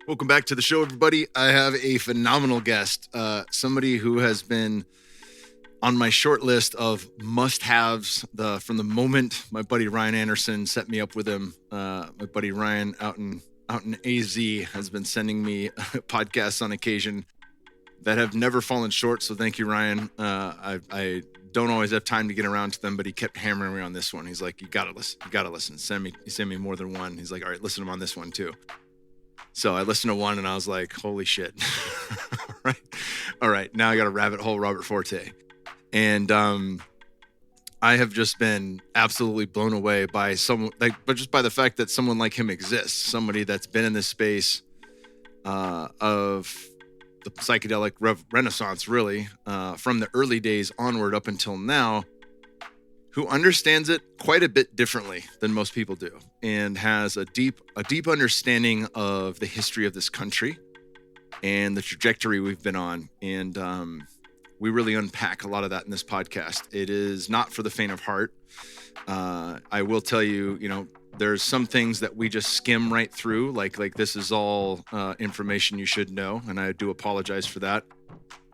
Welcome back to the show, everybody. I have a phenomenal guest, somebody who has been on my short list of must-haves from the moment my buddy Ryan Anderson set me up with him. My buddy Ryan out in AZ has been sending me podcasts on occasion that have never fallen short. So thank you, Ryan. I don't always have time to get around to them, but he kept hammering me on this one. He's like, "You gotta listen. He sent me more than one." He's like, "All right, listen to him on this one too." So I listened to one and I was like, holy shit. All right. Now I got a rabbit hole, Robert Forte. And I have just been absolutely blown away by but just by the fact that someone like him exists, somebody that's been in this space of the psychedelic renaissance, really, from the early days onward up until now, who understands it quite a bit differently than most people do, and has a deep understanding of the history of this country and the trajectory we've been on. And we really unpack a lot of that in this podcast. It is not for the faint of heart. I will tell you, there's some things that we just skim right through, like this is all information you should know, and I do apologize for that.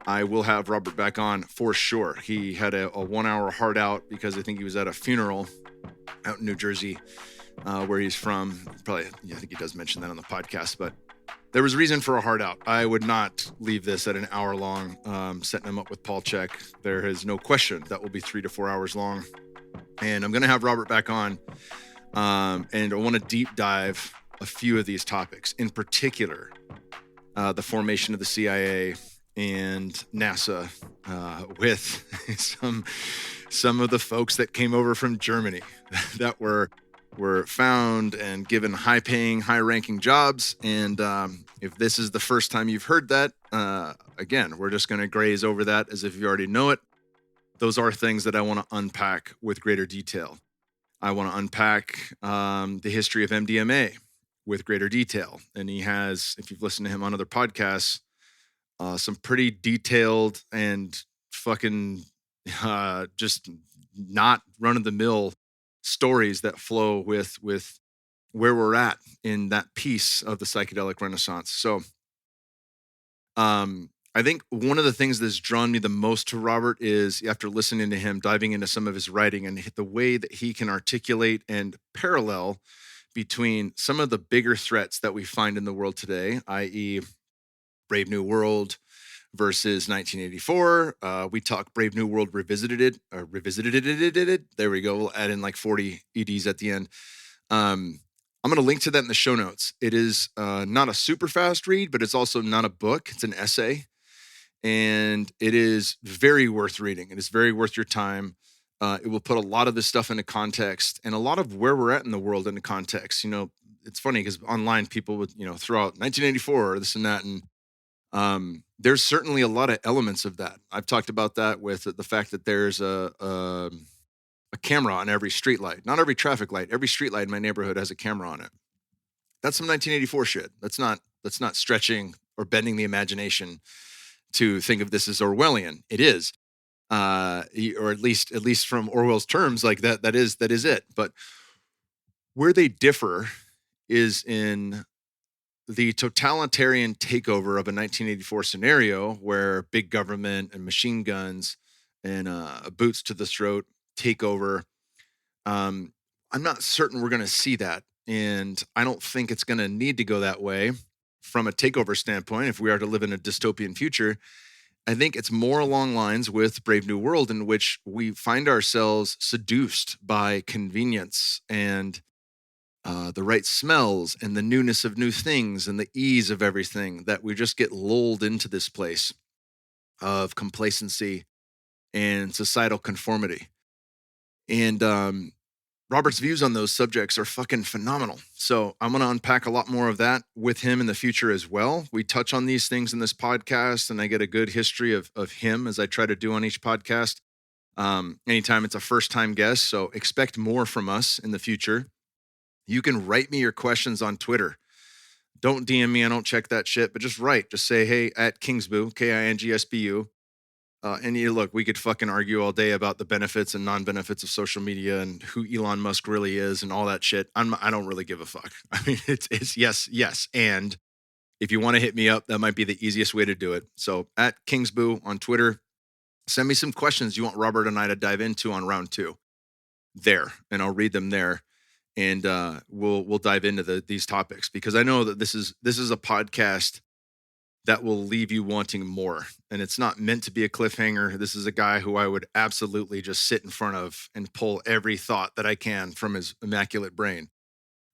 I will have Robert back on for sure. He had a 1 hour hard out because I think he was at a funeral out in New Jersey, where he's from. I think he does mention that on the podcast, but there was reason for a hard out. I would not leave this at an hour long, setting him up with Paul Check. There is no question that will be 3 to 4 hours long. And I'm going to have Robert back on. And I want to deep dive a few of these topics, in particular, the formation of the CIA and NASA, with some of the folks that came over from Germany that were found and given high-paying, high-ranking jobs. And if this is the first time you've heard that, again, we're just going to graze over that as if you already know it. Those are things that I want to unpack with greater detail. I want to unpack the history of MDMA with greater detail. And he has, if you've listened to him on other podcasts, some pretty detailed and fucking just not run-of-the-mill stories that flow with where we're at in that piece of the psychedelic renaissance. So I think one of the things that's drawn me the most to Robert is, after listening to him, diving into some of his writing and the way that he can articulate and parallel between some of the bigger threats that we find in the world today, i.e., Brave New World versus 1984. We talk Brave New World revisited. There we go. We'll add in like 40 EDs at the end. I'm going to link to that in the show notes. It is not a super fast read, but it's also not a book. It's an essay. And it is very worth reading. It is very worth your time. It will put a lot of this stuff into context and a lot of where we're at in the world into context. It's funny because online people would, throw out 1984 or this and that. And there's certainly a lot of elements of that. I've talked about that with the fact that there's a camera on every street light, not every traffic light. Every street light in my neighborhood has a camera on it. That's some 1984 shit. That's not stretching or bending the imagination to think of this as Orwellian. It is, or at least from Orwell's terms, like that is it. But where they differ is in the totalitarian takeover of a 1984 scenario where big government and machine guns and boots to the throat take over. I'm not certain we're going to see that. And I don't think it's going to need to go that way from a takeover standpoint. If we are to live in a dystopian future, I think it's more along lines with Brave New World, in which we find ourselves seduced by convenience and the right smells and the newness of new things and the ease of everything, that we just get lulled into this place of complacency and societal conformity. And Robert's views on those subjects are fucking phenomenal. So I'm going to unpack a lot more of that with him in the future as well. We touch on these things in this podcast, and I get a good history of him, as I try to do on each podcast. Anytime it's a first-time guest, so expect more from us in the future. You can write me your questions on Twitter. Don't DM me. I don't check that shit, but just write. Just say, hey, at Kingsbu, Kingsbu. And look, we could fucking argue all day about the benefits and non-benefits of social media and who Elon Musk really is and all that shit. I don't really give a fuck. I mean, it's yes, and if you want to hit me up, that might be the easiest way to do it. So at Kingsboo on Twitter, send me some questions you want Robert and I to dive into on round 2 there, and I'll read them there. And we'll dive into these topics, because I know that this is a podcast that will leave you wanting more. And it's not meant to be a cliffhanger. This is a guy who I would absolutely just sit in front of and pull every thought that I can from his immaculate brain.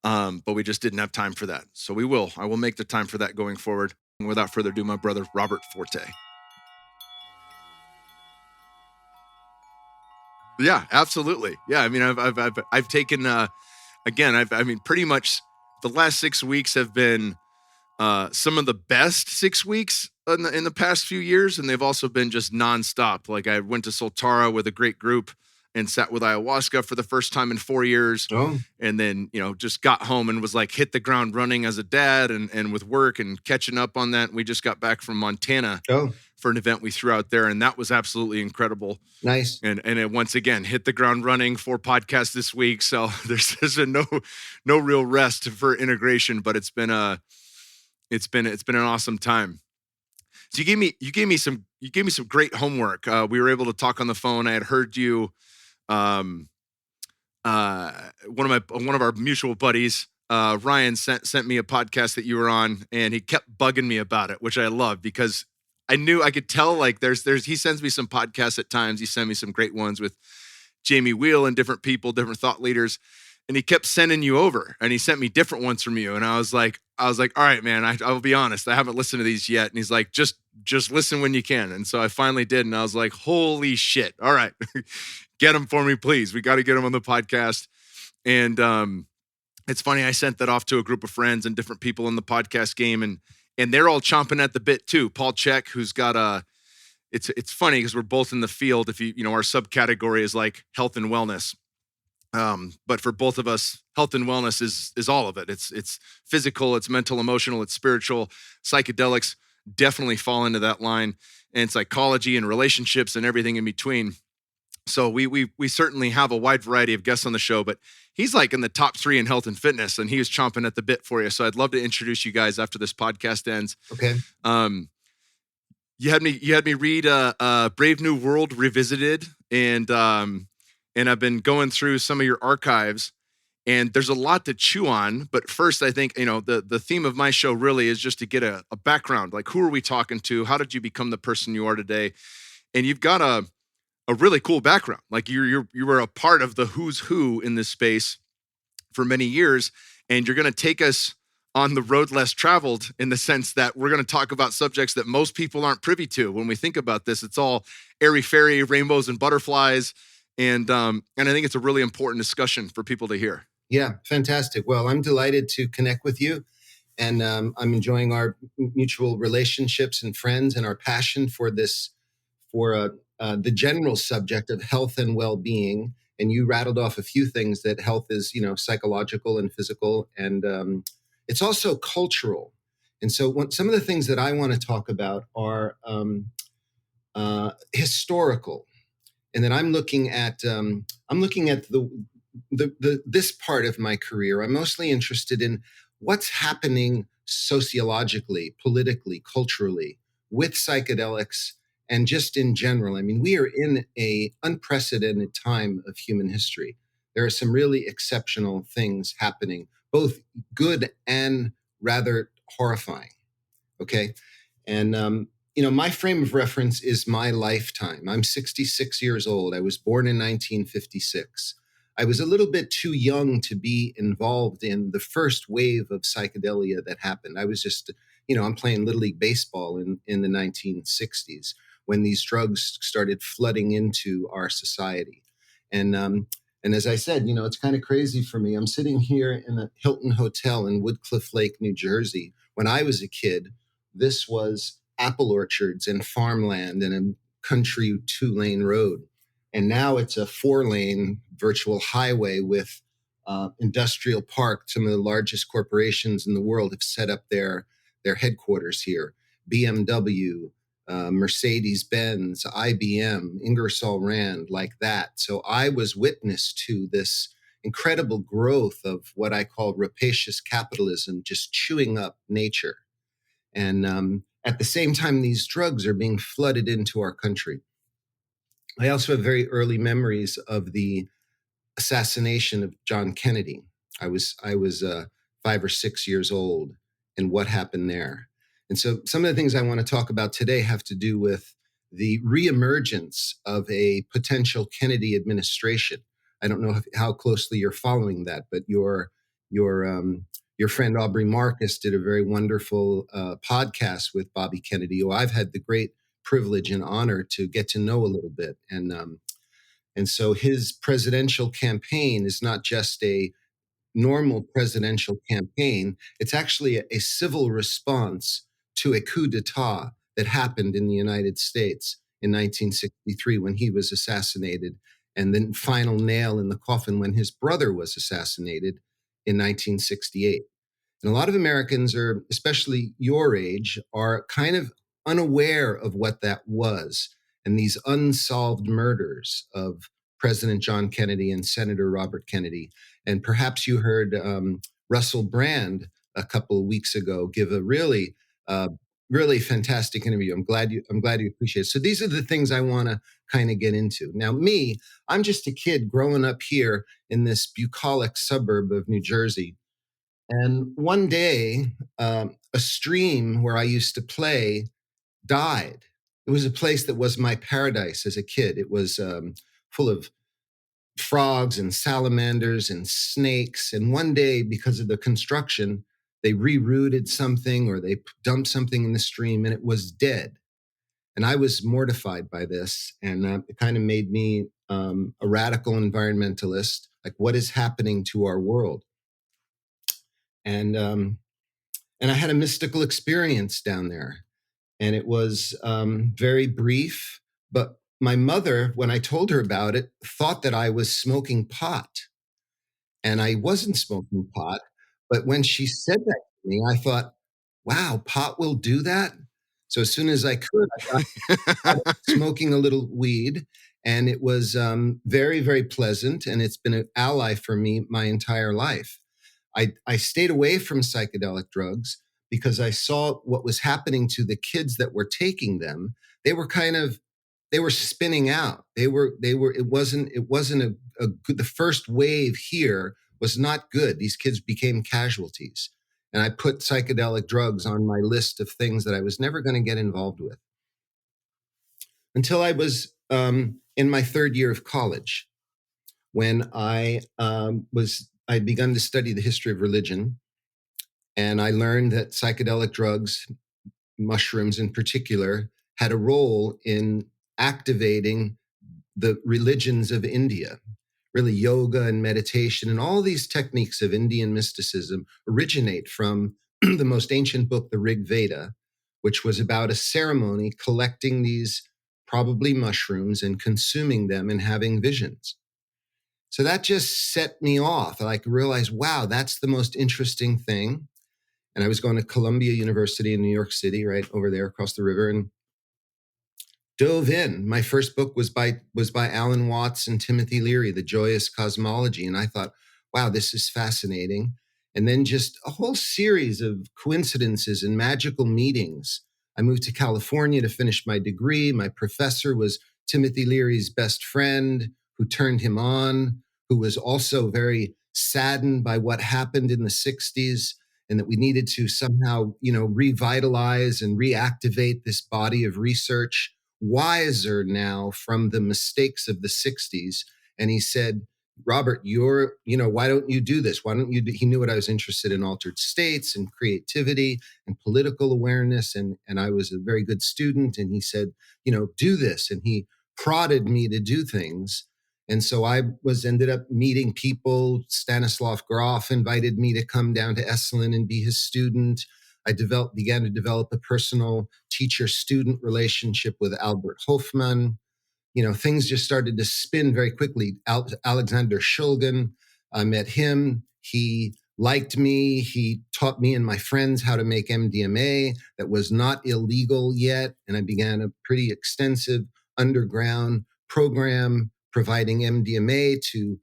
But we just didn't have time for that. So I will make the time for that going forward. And without further ado, my brother, Robert Forte. Yeah, absolutely. Yeah. I mean, I've taken, pretty much the last 6 weeks have been some of the best 6 weeks in the past few years, and they've also been just nonstop. Like, I went to Soltara with a great group and sat with ayahuasca for the first time in 4 years. Oh. And then, just got home and was like, hit the ground running as a dad and with work and catching up on that. We just got back from Montana for an event we threw out there, and that was absolutely incredible. Nice. And it once again hit the ground running, 4 podcasts this week. So there's been no real rest for integration, but it's been an awesome time. So you gave me some great homework. We were able to talk on the phone. I had heard you. One of our mutual buddies, Ryan, sent me a podcast that you were on, and he kept bugging me about it, which I love, because I could tell, like, he sends me some podcasts at times. He sent me some great ones with Jamie Wheel and different people, different thought leaders. And he kept sending you over, and he sent me different ones from you. And I was like, all right, man, I'll be honest, I haven't listened to these yet. And he's like, just listen when you can. And so I finally did. And I was like, holy shit. All right, get them for me, please. We got to get them on the podcast. And it's funny, I sent that off to a group of friends and different people in the podcast game, and they're all chomping at the bit too. Paul Check, who's got it's funny because we're both in the field. If our subcategory is like health and wellness. But for both of us, health and wellness is all of it. It's physical, it's mental, emotional, it's spiritual. Psychedelics definitely fall into that line, and psychology and relationships and everything in between. So we certainly have a wide variety of guests on the show, but he's like in the top 3 in health and fitness, and he was chomping at the bit for you. So I'd love to introduce you guys after this podcast ends. Okay. You had me read Brave New World Revisited, and I've been going through some of your archives, and there's a lot to chew on. But first, I think, the theme of my show really is just to get a background. Like, who are we talking to? How did you become the person you are today? And you've got a really cool background. Like, you were a part of the who's who in this space for many years, and you're going to take us on the road less traveled, in the sense that we're going to talk about subjects that most people aren't privy to. When we think about this, it's all airy-fairy, rainbows and butterflies. And I think it's a really important discussion for people to hear. Yeah, fantastic. Well, I'm delighted to connect with you, and I'm enjoying our mutual relationships and friends, and our passion for the general subject of health and well-being. And you rattled off a few things, that health is, psychological and physical, and it's also cultural. And so some of the things that I want to talk about are historical. And then I'm looking at this part of my career. I'm mostly interested in what's happening sociologically, politically, culturally with psychedelics, and just in general. I mean, we are in a unprecedented time of human history. There are some really exceptional things happening, both good and rather horrifying. Okay. And my frame of reference is my lifetime. I'm 66 years old. I was born in 1956. I was a little bit too young to be involved in the first wave of psychedelia that happened. I was just, I'm playing Little League Baseball in the 1960s, when these drugs started flooding into our society. And as I said, it's kind of crazy for me. I'm sitting here in a Hilton Hotel in Woodcliff Lake, New Jersey. When I was a kid, this was apple orchards and farmland and a country 2-lane road. And now it's a 4-lane virtual highway with industrial park. Some of the largest corporations in the world have set up their headquarters here. BMW, Mercedes-Benz, IBM, Ingersoll Rand, like that. So I was witness to this incredible growth of what I call rapacious capitalism, just chewing up nature. And at the same time, these drugs are being flooded into our country. I also have very early memories of the assassination of John Kennedy. I was 5 or 6 years old, and what happened there. And so some of the things I want to talk about today have to do with the reemergence of a potential Kennedy administration. I don't know how closely you're following that, but your friend Aubrey Marcus did a very wonderful podcast with Bobby Kennedy, who I've had the great privilege and honor to get to know a little bit. And so his presidential campaign is not just a normal presidential campaign, it's actually a civil response to a coup d'etat that happened in the United States in 1963 when he was assassinated, and then final nail in the coffin when his brother was assassinated in 1968. And a lot of Americans are, especially your age, are kind of unaware of what that was and these unsolved murders of President John Kennedy and Senator Robert Kennedy. And perhaps you heard Russell Brand a couple of weeks ago give a really fantastic interview. I'm glad you appreciate it. So these are the things I want to kind of get into. Now, I'm just a kid growing up here in this bucolic suburb of New Jersey. And one day, a stream where I used to play died. It was a place that was my paradise as a kid. It was full of frogs and salamanders and snakes. And one day, because of the construction, they rerouted something or they dumped something in the stream and it was dead. And I was mortified by this. And it kind of made me a radical environmentalist. Like, what is happening to our world? And I had a mystical experience down there. And it was very brief. But my mother, when I told her about it, thought that I was smoking pot. And I wasn't smoking pot. But when she said that to me, I thought, wow, pot will do that? So as soon as I could, I started smoking a little weed. And it was very, very pleasant. And it's been an ally for me my entire life. I stayed away from psychedelic drugs because I saw what was happening to the kids that were taking them. They were spinning out. It wasn't a good, the first wave here was not good. These kids became casualties. And I put psychedelic drugs on my list of things that I was never going to get involved with until I was in my third year of college, when I'd begun to study the history of religion, and I learned that psychedelic drugs, mushrooms in particular, had a role in activating the religions of India. Really, yoga and meditation and all these techniques of Indian mysticism originate from the most ancient book, the Rig Veda, which was about a ceremony collecting these probably mushrooms and consuming them and having visions. So that just set me off. I realized, wow, that's the most interesting thing. And I was going to Columbia University in New York City, right over there across the river, and dove in. My first book was by Alan Watts and Timothy Leary, The Joyous Cosmology. And I thought, wow, this is fascinating. And then just a whole series of coincidences and magical meetings. I moved to California to finish my degree. My professor was Timothy Leary's best friend, who turned him on, who was also very saddened by what happened in the 60s, and that we needed to somehow, revitalize and reactivate this body of research, wiser now from the mistakes of the 60s. And he said, Robert, why don't you do this? Why don't you he knew what I was interested in, altered states and creativity and political awareness. And I was a very good student. And he said, do this. And he prodded me to do things. And so I ended up meeting people. Stanislav Grof invited me to come down to Esalen and be his student. I began to develop a personal teacher-student relationship with Albert Hofmann. Things just started to spin very quickly. Alexander Shulgen, I met him. He liked me. He taught me and my friends how to make MDMA that was not illegal yet. And I began a pretty extensive underground program providing MDMA to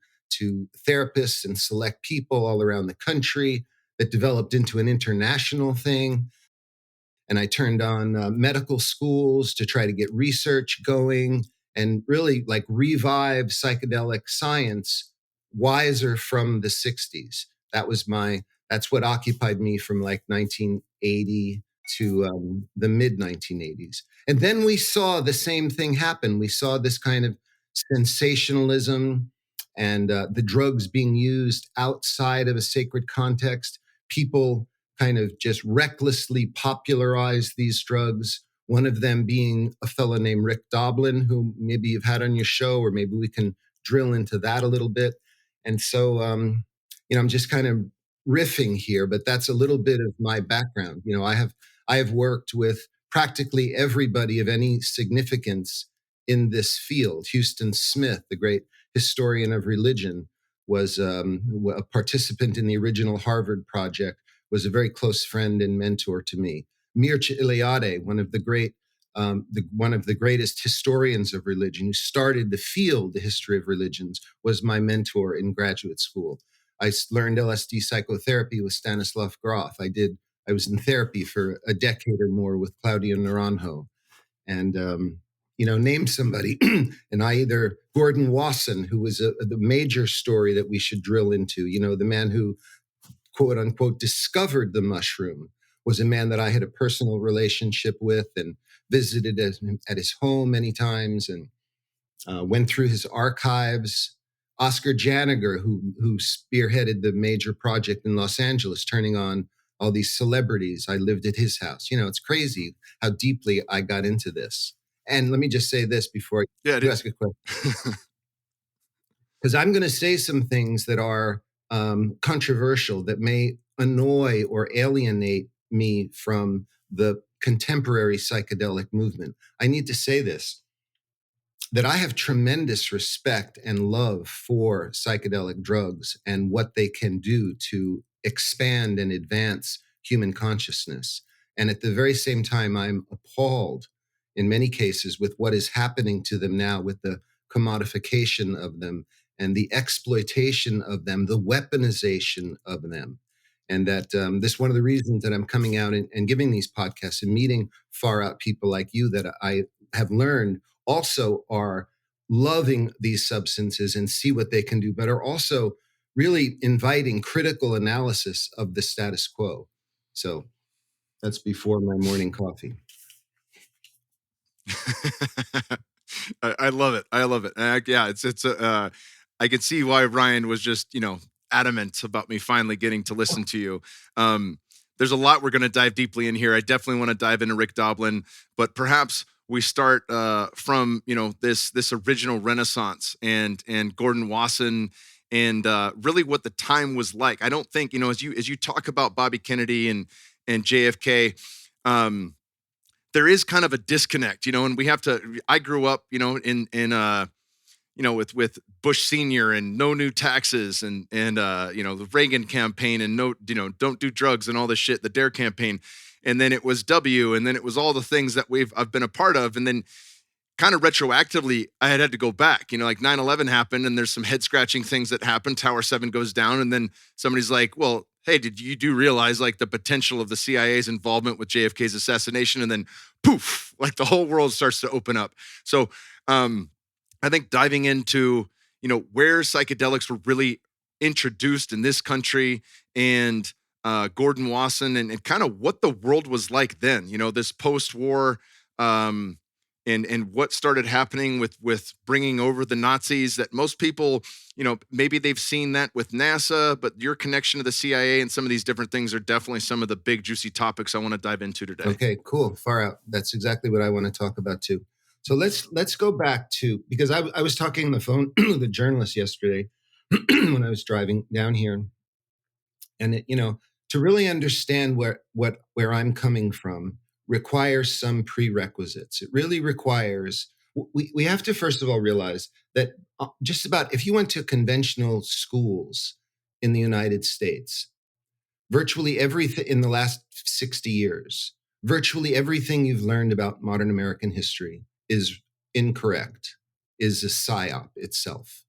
therapists and select people all around the country that developed into an international thing. and I turned on medical schools to try to get research going and really like revive psychedelic science wiser from the 60s. That's what occupied me from like 1980 to the mid 1980s. And then we saw the same thing happen. We saw this kind of sensationalism and the drugs being used outside of a sacred context. People kind of just recklessly popularized these drugs. One of them being a fellow named Rick Doblin, who maybe you've had on your show, or maybe we can drill into that a little bit. And so, I'm just kind of riffing here, but that's a little bit of my background. I have worked with practically everybody of any significance in this field. Houston Smith, the great historian of religion, was a participant in the original Harvard project, was a very close friend and mentor to me. Mircea Eliade, one of the greatest historians of religion, who started the field, the history of religions, was my mentor in graduate school. I learned LSD psychotherapy with Stanislav Grof. I was in therapy for a decade or more with Claudio Naranjo. And, name somebody. And Gordon Wasson, who was the major story that we should drill into, the man who, quote unquote, discovered the mushroom, was a man that I had a personal relationship with and visited at his home many times and went through his archives. Oscar Janiger, who spearheaded the major project in Los Angeles, turning on all these celebrities. I lived at his house. It's crazy how deeply I got into this. And let me just say this before you ask a question. Because I'm going to say some things that are controversial, that may annoy or alienate me from the contemporary psychedelic movement. I need to say this, that I have tremendous respect and love for psychedelic drugs and what they can do to expand and advance human consciousness. And at the very same time, I'm appalled in many cases with what is happening to them now, with the commodification of them and the exploitation of them, the weaponization of them. And that this is one of the reasons that I'm coming out and giving these podcasts and meeting far out people like you, that I have learned also are loving these substances and see what they can do, but are also really inviting critical analysis of the status quo. So that's before my morning coffee. I love it. I love it. I could see why Ryan was just, adamant about me finally getting to listen to you. There's a lot we're going to dive deeply in here. I definitely want to dive into Rick Doblin, but perhaps we start from this original Renaissance and Gordon Wasson and really what the time was like. I don't think as you talk about Bobby Kennedy and JFK, there is kind of a disconnect, and we have to. I grew up, with Bush Senior and no new taxes and the Reagan campaign and don't do drugs and all this shit, the DARE campaign. And then it was W, and then it was all the things that I've been a part of. And then kind of retroactively, I had to go back, like 9/11 happened and there's some head scratching things that happened. Tower 7 goes down. And then somebody's like, well, hey, did you realize like the potential of the CIA's involvement with JFK's assassination? And then poof, like the whole world starts to open up. So I think diving into, where psychedelics were really introduced in this country and Gordon Wasson and kind of what the world was like then, this post-war and what started happening with bringing over the Nazis, that most people, maybe they've seen that with NASA, but your connection to the CIA and some of these different things are definitely some of the big juicy topics I want to dive into today. Okay, cool. Far out. That's exactly what I want to talk about too. So let's go back to, because I was talking on the phone with a journalist yesterday when I was driving down here, and to really understand where I'm coming from requires some prerequisites. It really requires, we have to first of all realize that just about, if you went to conventional schools in the United States, virtually everything in the last 60 years, virtually everything you've learned about modern American history is incorrect, is a psyop itself.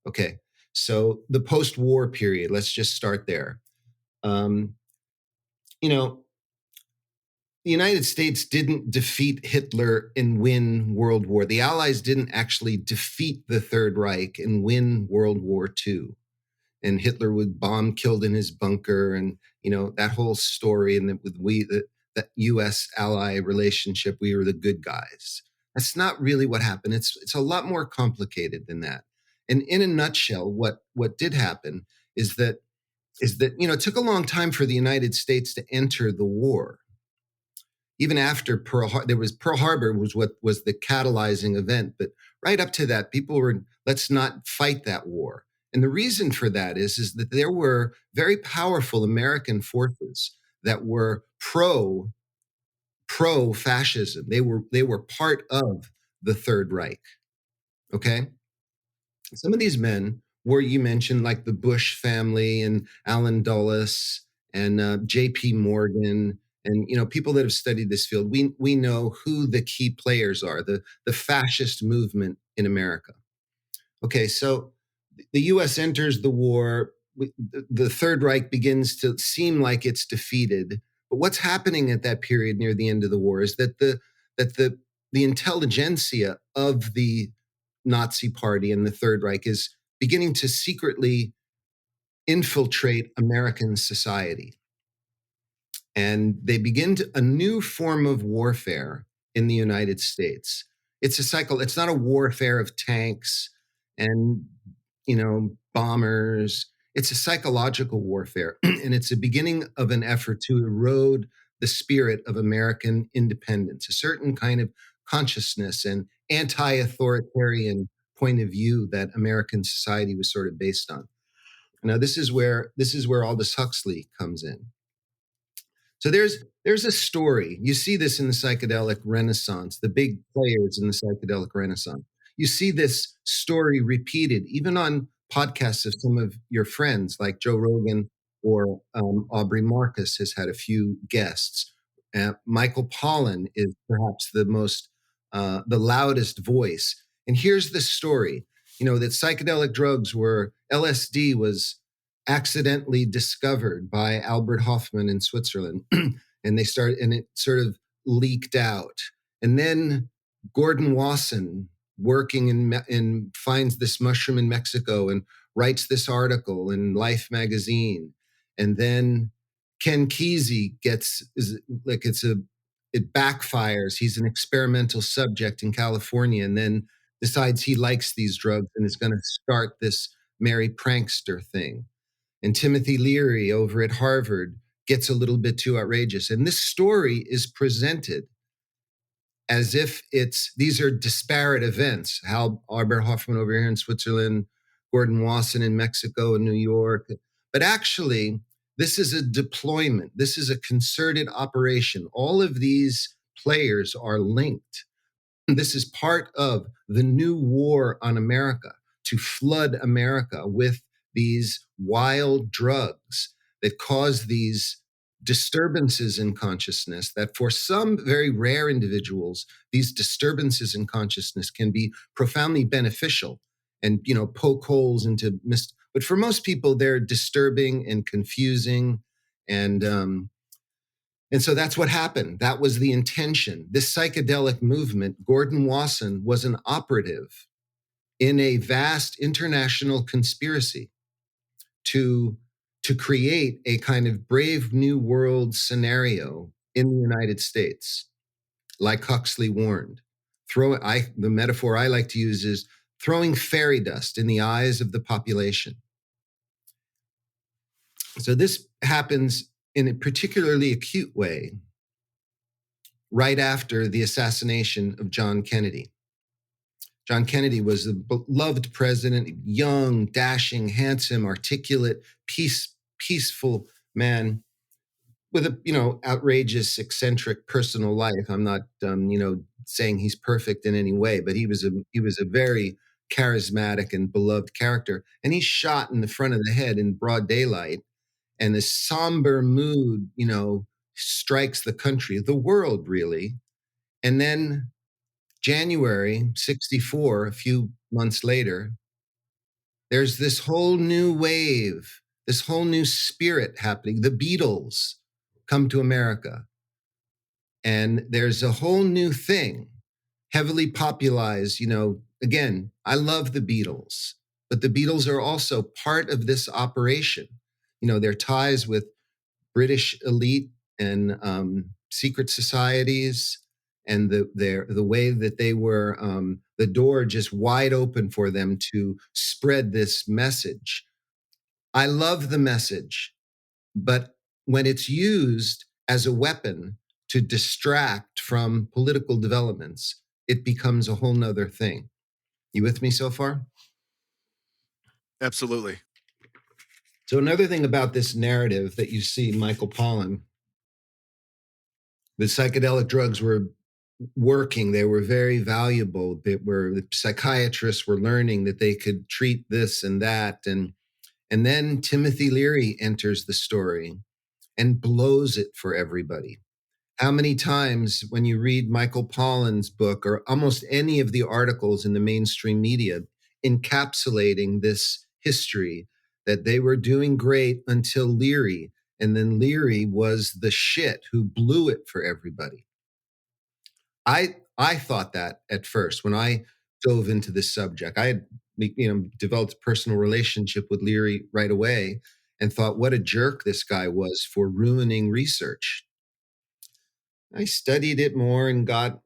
Okay, so the post-war period, let's just start there. the United States didn't defeat Hitler and win World War. The Allies didn't actually defeat the Third Reich and win World War II. And Hitler was killed in his bunker, and that whole story. And with that U.S. ally relationship, we were the good guys. That's not really what happened. It's a lot more complicated than that. And in a nutshell, what did happen is that it took a long time for the United States to enter the war. Even after Pearl Harbor was what was the catalyzing event, but right up to that, people were, let's not fight that war. And the reason for that is that there were very powerful American forces that were pro fascism. They were part of the Third Reich. Okay, some of these men were, you mentioned, like the Bush family and Allen Dulles and J.P. Morgan. And people that have studied this field, we know who the key players are, the fascist movement in America. Okay, so the U.S. enters the war. The Third Reich begins to seem like it's defeated. But what's happening at that period near the end of the war is that the intelligentsia of the Nazi Party and the Third Reich is beginning to secretly infiltrate American society. And they begin a new form of warfare in the United States. It's a cycle. It's not a warfare of tanks and, bombers. It's a psychological warfare. And it's a beginning of an effort to erode the spirit of American independence, a certain kind of consciousness and anti-authoritarian point of view that American society was sort of based on. Now, this is where Aldous Huxley comes in. So there's a story. You see this in the psychedelic renaissance, the big players in the psychedelic renaissance. You see this story repeated even on podcasts of some of your friends, like Joe Rogan or Aubrey Marcus has had a few guests. Michael Pollan is perhaps the loudest voice. And here's the story, that psychedelic drugs LSD was accidentally discovered by Albert Hofmann in Switzerland. and it sort of leaked out. And then Gordon Wasson, working finds this mushroom in Mexico and writes this article in Life magazine. And then Ken Kesey it backfires. He's an experimental subject in California and then decides he likes these drugs and is going to start this merry prankster thing. And Timothy Leary over at Harvard gets a little bit too outrageous. And this story is presented as if these are disparate events. Albert Hofmann over here in Switzerland, Gordon Wasson in Mexico and New York. But actually, this is a deployment. This is a concerted operation. All of these players are linked. This is part of the new war on America, to flood America with these wild drugs that cause these disturbances in consciousness, that for some very rare individuals, these disturbances in consciousness can be profoundly beneficial and, poke holes into but for most people, they're disturbing and confusing. And so that's what happened. That was the intention. This psychedelic movement, Gordon Wasson was an operative in a vast international conspiracy to create a kind of brave new world scenario in the United States, like Huxley warned. The metaphor I like to use is throwing fairy dust in the eyes of the population. So this happens in a particularly acute way right after the assassination of John Kennedy. John Kennedy was a beloved president, young, dashing, handsome, articulate, peaceful man with a, outrageous, eccentric personal life. I'm not, saying he's perfect in any way, but he was a very charismatic and beloved character. And he's shot in the front of the head in broad daylight. And this somber mood, strikes the country, the world, really. And then January 1964, a few months later, there's this whole new wave, this whole new spirit happening. The Beatles come to America. And there's a whole new thing, heavily popularized. Again, I love the Beatles, but the Beatles are also part of this operation. Their ties with British elite and secret societies, and the way that they were the door just wide open for them to spread this message. I love the message, but when it's used as a weapon to distract from political developments, it becomes a whole nother thing. You with me so far? Absolutely. So another thing about this narrative that you see, Michael Pollan, the psychedelic drugs were working. They were very valuable. The psychiatrists were learning that they could treat this and that. And then Timothy Leary enters the story and blows it for everybody. How many times when you read Michael Pollan's book or almost any of the articles in the mainstream media encapsulating this history that they were doing great until Leary, and then Leary was the shit who blew it for everybody. I thought that at first when I dove into this subject. I had developed a personal relationship with Leary right away and thought what a jerk this guy was for ruining research. I studied it more and got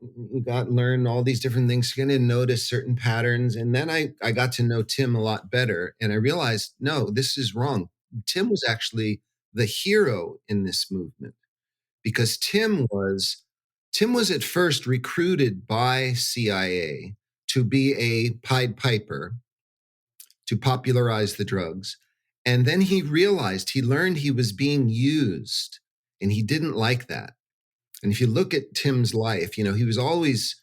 learned all these different things, going to notice certain patterns. And then I got to know Tim a lot better. And I realized, no, this is wrong. Tim was actually the hero in this movement because Tim was at first recruited by CIA to be a Pied Piper to popularize the drugs. And then he learned he was being used, and he didn't like that. And if you look at Tim's life, he was always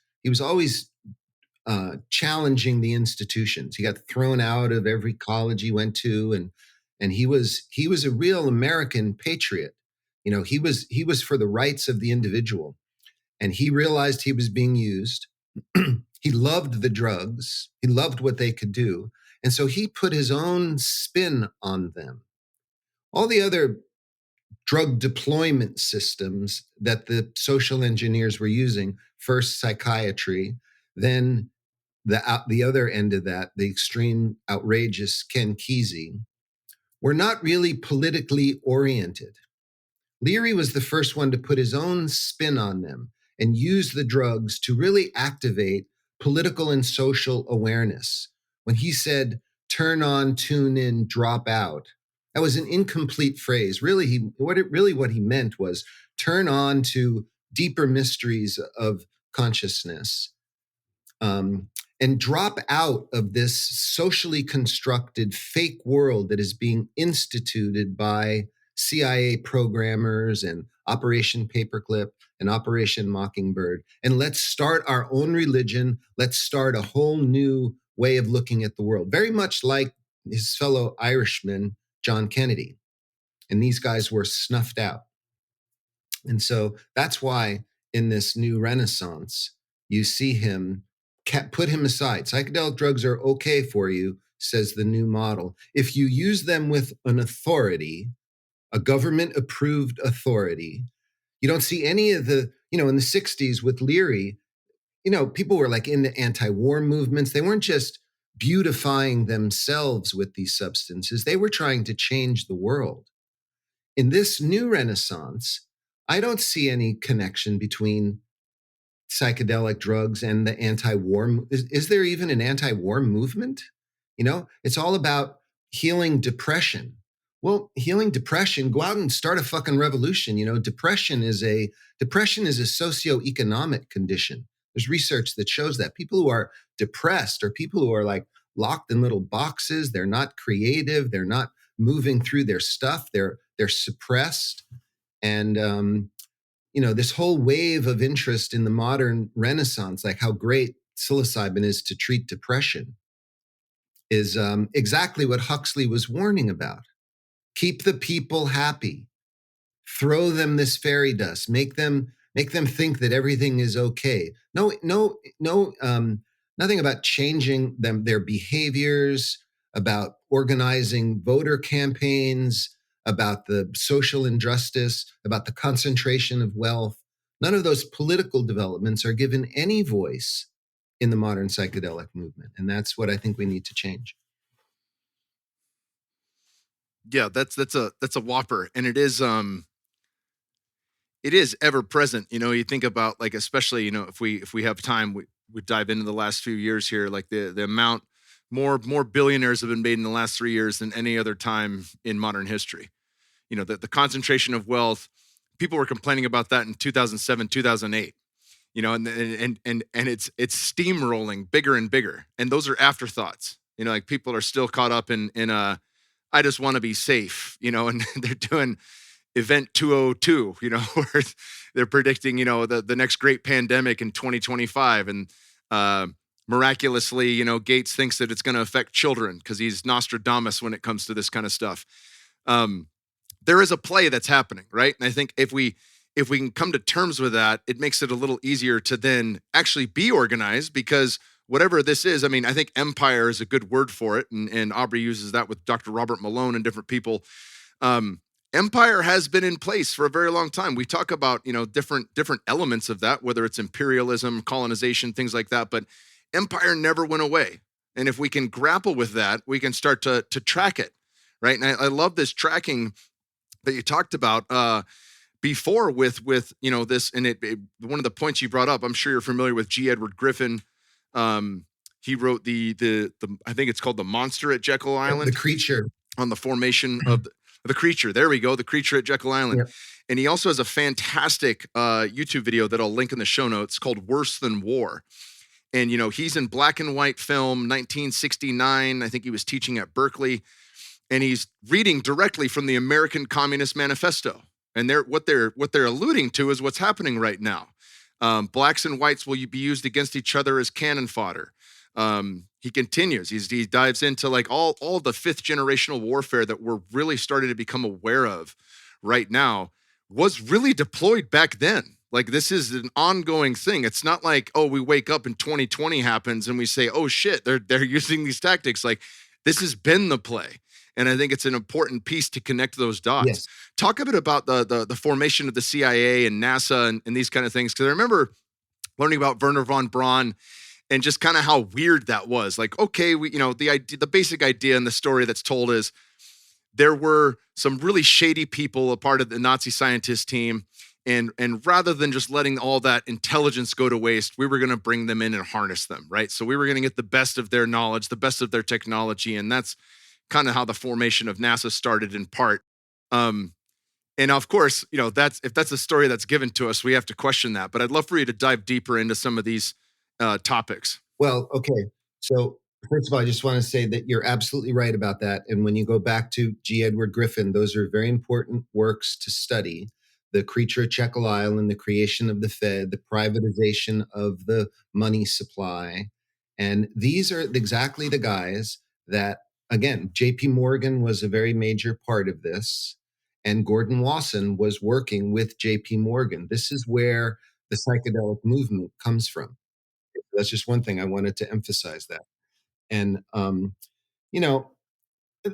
challenging the institutions. He got thrown out of every college he went to, and he was a real American patriot. He was for the rights of the individual, and he realized he was being used. He loved the drugs. He loved what they could do, and so he put his own spin on them. All the other drug deployment systems that the social engineers were using, first psychiatry, then the other end of that, the extreme outrageous Ken Kesey, were not really politically oriented. Leary was the first one to put his own spin on them and use the drugs to really activate political and social awareness. When he said, turn on, tune in, drop out, that was an incomplete phrase. Really, what he meant was turn on to deeper mysteries of consciousness, and drop out of this socially constructed fake world that is being instituted by CIA programmers and Operation Paperclip and Operation Mockingbird. And let's start our own religion. Let's start a whole new way of looking at the world. Very much like his fellow Irishman, John Kennedy. And these guys were snuffed out. And so that's why in this new Renaissance, you see him put him aside. Psychedelic drugs are okay for you, says the new model, if you use them with an authority, a government approved authority. You don't see any of the, in the 60s with Leary, people were like in the anti-war movements. They weren't just beautifying themselves with these substances. They were trying to change the world. In this new Renaissance, I don't see any connection between psychedelic drugs and the anti-war. Is there even an anti-war movement? It's all about healing depression. Well, healing depression, go out and start a fucking revolution. Depression is a socioeconomic condition. There's research that shows that people who are depressed are people who are like locked in little boxes. They're not creative. They're not moving through their stuff. They're suppressed. And, this whole wave of interest in the modern Renaissance, like how great psilocybin is to treat depression, is exactly what Huxley was warning about. Keep the people happy. Throw them this fairy dust. Make them think that everything is okay. No, nothing about changing their behaviors, about organizing voter campaigns, about the social injustice, about the concentration of wealth. None of those political developments are given any voice in the modern psychedelic movement. And that's what I think we need to change. Yeah, that's a whopper. And it is ever present. You think about, like, especially, if we have time, we dive into the last few years here, like the amount more billionaires have been made in the last 3 years than any other time in modern history. The concentration of wealth, people were complaining about that in 2007, 2008. And it's steamrolling bigger and bigger. And those are afterthoughts. Like, people are still caught up in I just want to be safe, and they're doing event 202, where they're predicting, the next great pandemic in 2025. And miraculously, Gates thinks that it's going to affect children because he's Nostradamus when it comes to this kind of stuff. There is a play that's happening, right? And I think if we can come to terms with that, it makes it a little easier to then actually be organized, because whatever this is, I think empire is a good word for it. And Aubrey uses that with Dr. Robert Malone and different people. Empire has been in place for a very long time. We talk about, different elements of that, whether it's imperialism, colonization, things like that, but empire never went away. And if we can grapple with that, we can start to track it, right? And I love this tracking that you talked about before with this, and one of the points you brought up, I'm sure you're familiar with G. Edward Griffin. He wrote the I think it's called The Monster at Jekyll Island. The Creature. On the formation of the creature. There we go. The Creature at Jekyll Island. Yep. And he also has a fantastic YouTube video that I'll link in the show notes called Worse Than War. And, he's in black and white film, 1969. I think he was teaching at Berkeley. And he's reading directly from the American Communist Manifesto. And what they're alluding to is what's happening right now. Blacks and whites will be used against each other as cannon fodder. He continues. He dives into, like, all the fifth generational warfare that we're really starting to become aware of right now was really deployed back then. Like, this is an ongoing thing. It's not like, oh, we wake up and 2020 happens and we say, oh shit, they're using these tactics. Like, this has been the play. And I think it's an important piece to connect those dots. Yes. Talk a bit about the formation of the CIA and NASA and these kind of things. Because I remember learning about Wernher von Braun and just kind of how weird that was. Like, okay, the basic idea in the story that's told is there were some really shady people, a part of the Nazi scientist team. And rather than just letting all that intelligence go to waste, we were going to bring them in and harness them, right? So we were going to get the best of their knowledge, the best of their technology. And that's kind of how the formation of NASA started in part. And of course, if that's a story that's given to us, we have to question that. But I'd love for you to dive deeper into some of these topics. Well, okay. So first of all, I just want to say that you're absolutely right about that. And when you go back to G. Edward Griffin, those are very important works to study. The Creature at Jekyll Island, the creation of the Fed, the privatization of the money supply. And these are exactly the guys that, again, J.P. Morgan was a very major part of this. And Gordon Wasson was working with J.P. Morgan. This is where the psychedelic movement comes from. That's just one thing I wanted to emphasize that. And,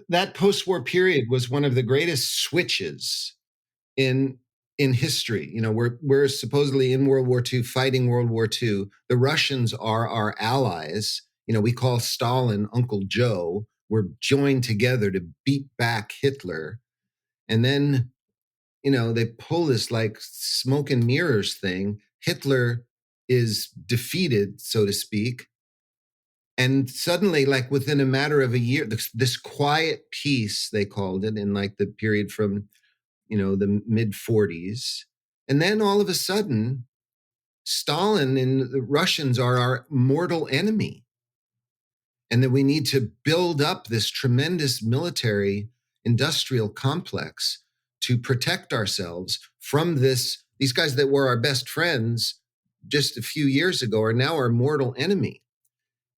that post-war period was one of the greatest switches in history. We're supposedly in World War II, fighting World War II. The Russians are our allies. We call Stalin Uncle Joe. We're joined together to beat back Hitler. And then, they pull this like smoke and mirrors thing. Hitler is defeated, so to speak. And suddenly, like within a matter of a year, this quiet peace, they called it, in like the period from, the mid 40s. And then all of a sudden, Stalin and the Russians are our mortal enemy. And that we need to build up this tremendous military industrial complex to protect ourselves from these guys that were our best friends just a few years ago are now our mortal enemy.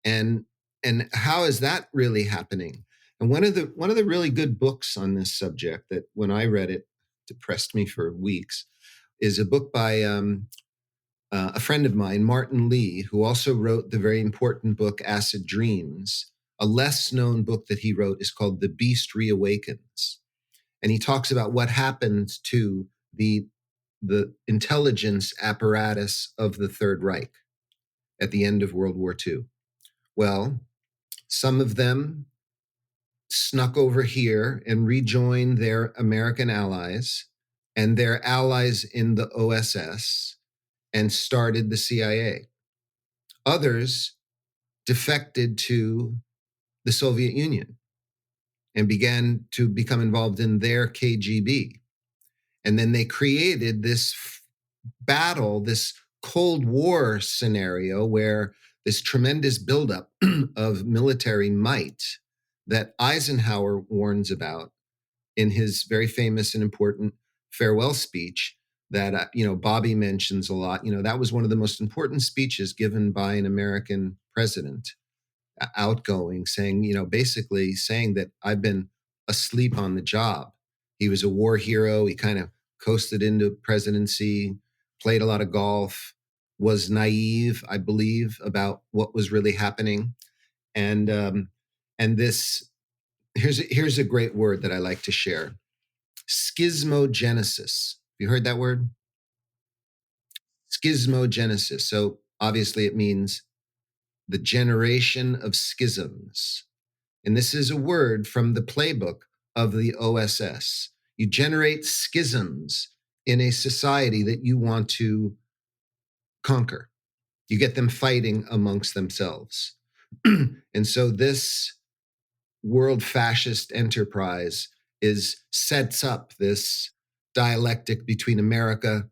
And how is that really happening? And one of the really good books on this subject that when I read it depressed me for weeks is a book by a friend of mine, Martin Lee, who also wrote the very important book Acid Dreams. A less known book that he wrote is called The Beast Reawakens. And he talks about what happened to the the intelligence apparatus of the Third Reich at the end of World War II. Well, some of them snuck over here and rejoined their American allies and their allies in the OSS and started the CIA. Others defected to the Soviet Union and began to become involved in their KGB. And then they created this battle, this Cold War scenario where this tremendous buildup of military might that Eisenhower warns about in his very famous and important farewell speech that Bobby mentions a lot. That was one of the most important speeches given by an American president, outgoing, saying, basically saying that I've been asleep on the job. He was a war hero. He kind of coasted into presidency, played a lot of golf, was naive, I believe, about what was really happening. And this, here's a great word that I like to share: schismogenesis. You heard that word? Schizmogenesis. So obviously it means the generation of schisms. And this is a word from the playbook of the OSS. You generate schisms in a society that you want to conquer. You get them fighting amongst themselves. And so this world fascist enterprise sets up this dialectic between America,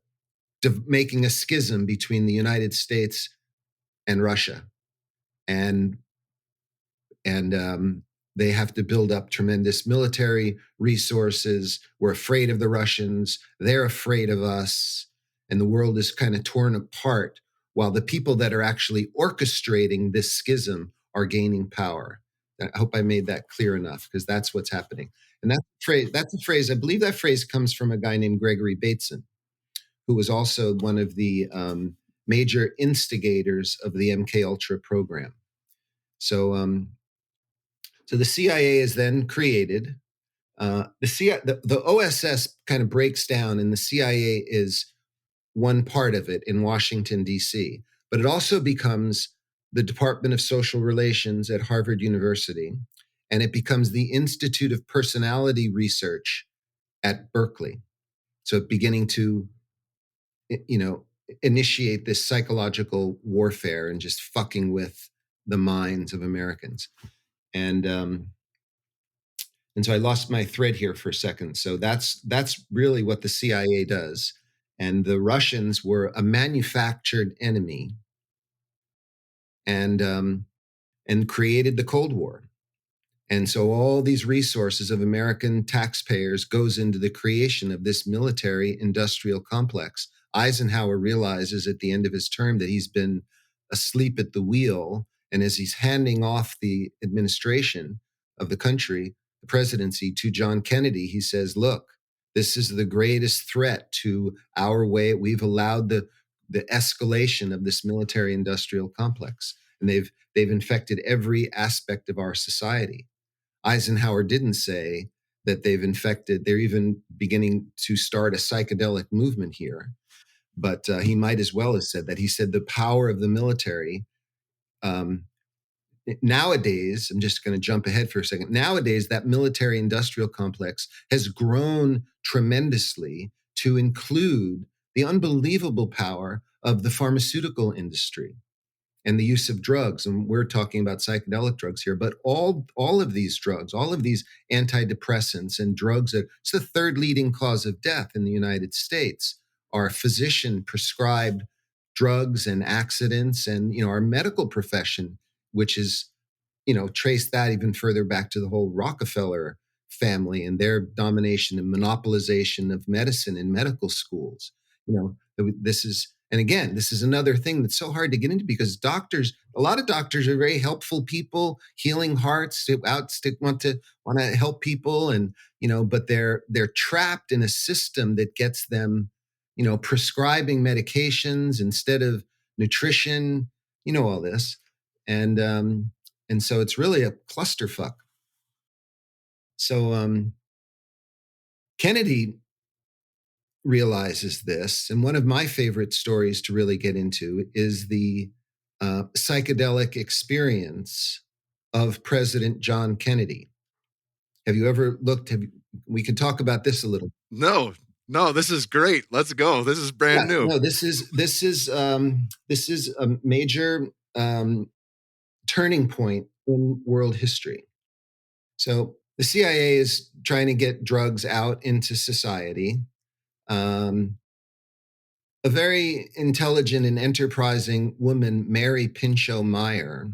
making a schism between the United States and Russia. And they have to build up tremendous military resources. We're afraid of the Russians. They're afraid of us. And the world is kind of torn apart while the people that are actually orchestrating this schism are gaining power. I hope I made that clear enough, because that's what's happening. And that's a phrase, I believe that phrase comes from a guy named Gregory Bateson, who was also one of the major instigators of the MK Ultra program. So the CIA is then created. The OSS kind of breaks down, and the CIA is one part of it in Washington, D.C., but it also becomes the Department of Social Relations at Harvard University, and it becomes the Institute of Personality Research at Berkeley. So beginning to, initiate this psychological warfare and just fucking with the minds of Americans. And so I lost my thread here for a second. So that's really what the CIA does. And the Russians were a manufactured enemy, and created the Cold War. And so all these resources of American taxpayers goes into the creation of this military industrial complex. Eisenhower realizes at the end of his term that he's been asleep at the wheel. And as he's handing off the administration of the country, the presidency, to John Kennedy, he says, look, this is the greatest threat to our way. We've allowed the escalation of this military industrial complex, and they've infected every aspect of our society. Eisenhower didn't say that they're even beginning to start a psychedelic movement here, but he might as well have said that. He said the power of the military. Nowadays, I'm just going to jump ahead for a second. Nowadays, that military industrial complex has grown tremendously to include the unbelievable power of the pharmaceutical industry and the use of drugs. And we're talking about psychedelic drugs here, but all of these drugs, all of these antidepressants and drugs it's the third leading cause of death in the United States, are physician prescribed drugs and accidents. And, our medical profession, which is, trace that even further back to the whole Rockefeller family and their domination and monopolization of medicine in medical schools. This is another thing that's so hard to get into, because a lot of doctors are very helpful people, healing hearts, want to help people, and but they're trapped in a system that gets them, prescribing medications instead of nutrition, all this, and so it's really a clusterfuck. So Kennedy realizes this. And one of my favorite stories to really get into is the psychedelic experience of President John Kennedy. Have you ever looked? We can talk about this a little. No, this is great. Let's go. This is brand new. No, this is a major turning point in world history. So the CIA is trying to get drugs out into society. A very intelligent and enterprising woman, Mary Pinchot Meyer,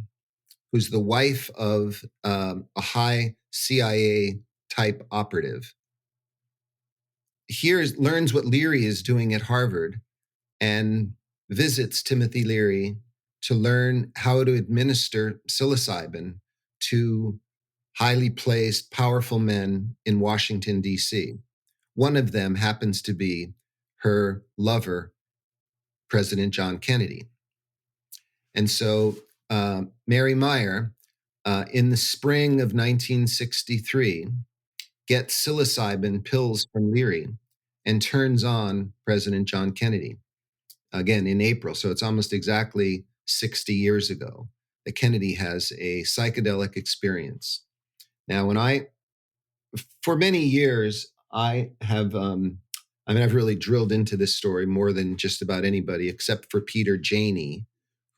who's the wife of a high CIA type operative, learns what Leary is doing at Harvard and visits Timothy Leary to learn how to administer psilocybin to highly placed, powerful men in Washington, D.C. One of them happens to be her lover, President John Kennedy. And so Mary Meyer, in the spring of 1963, gets psilocybin pills from Leary and turns on President John Kennedy. Again, in April, so it's almost exactly 60 years ago that Kennedy has a psychedelic experience. Now, for many years, I've really drilled into this story more than just about anybody, except for Peter Janey,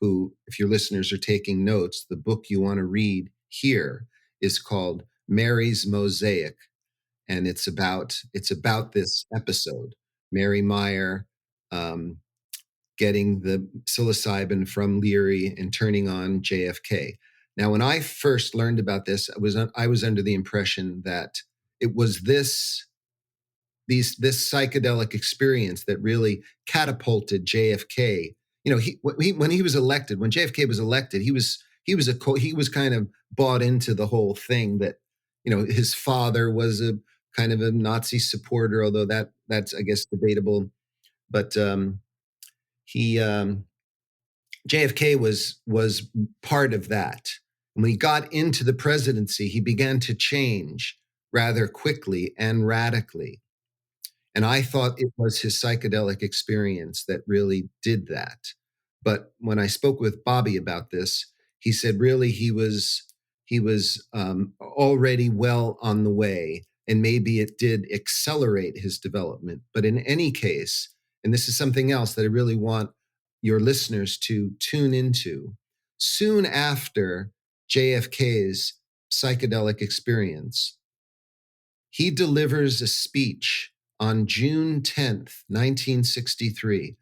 who, if your listeners are taking notes, the book you want to read here is called Mary's Mosaic. And it's about this episode, Mary Meyer getting the psilocybin from Leary and turning on JFK. Now, when I first learned about this, I was under the impression that it was this psychedelic experience that really catapulted JFK. You know, when he was elected, when JFK was elected, he was kind of bought into the whole thing that, you know, his father was a kind of a Nazi supporter, although that's I guess debatable. But JFK was part of that. And when he got into the presidency, he began to change rather quickly and radically. And I thought it was his psychedelic experience that really did that. But when I spoke with Bobby about this, he said really he was already well on the way, and maybe it did accelerate his development. But in any case, and this is something else that I really want your listeners to tune into, soon after JFK's psychedelic experience, he delivers a speech on June 10th, 1963,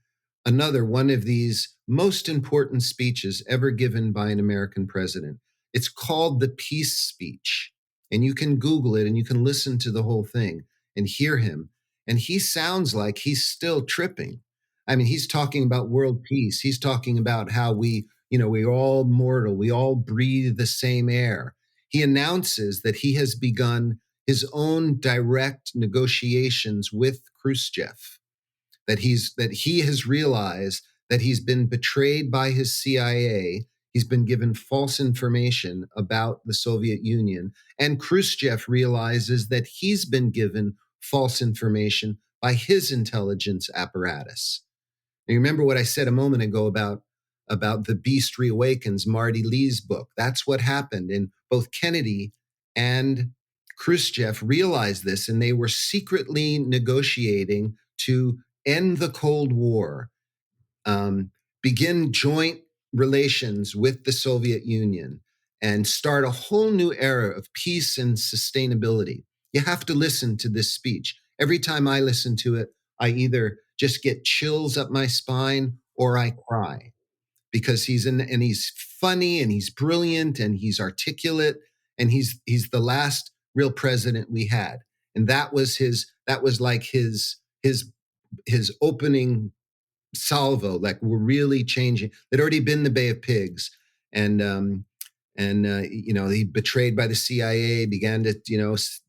another one of these most important speeches ever given by an American president. It's called the Peace Speech, and you can Google it and you can listen to the whole thing and hear him. And he sounds like he's still tripping. I mean, he's talking about world peace. He's talking about how we're all mortal. We all breathe the same air. He announces that he has begun his own direct negotiations with Khrushchev, that he has realized that he's been betrayed by his CIA. He's been given false information about the Soviet Union. And Khrushchev realizes that he's been given false information by his intelligence apparatus. And you remember what I said a moment ago about The Beast Reawakens, Marty Lee's book. That's what happened. And both Kennedy and Khrushchev realized this, and they were secretly negotiating to end the Cold War, begin joint relations with the Soviet Union, and start a whole new era of peace and sustainability. You have to listen to this speech. Every time I listen to it, I either just get chills up my spine or I cry, because he's funny and he's brilliant and he's articulate, and he's the last real president we had. And that was like his opening salvo. Like, we're really changing. There'd already been the Bay of Pigs, and he betrayed by the CIA, began to,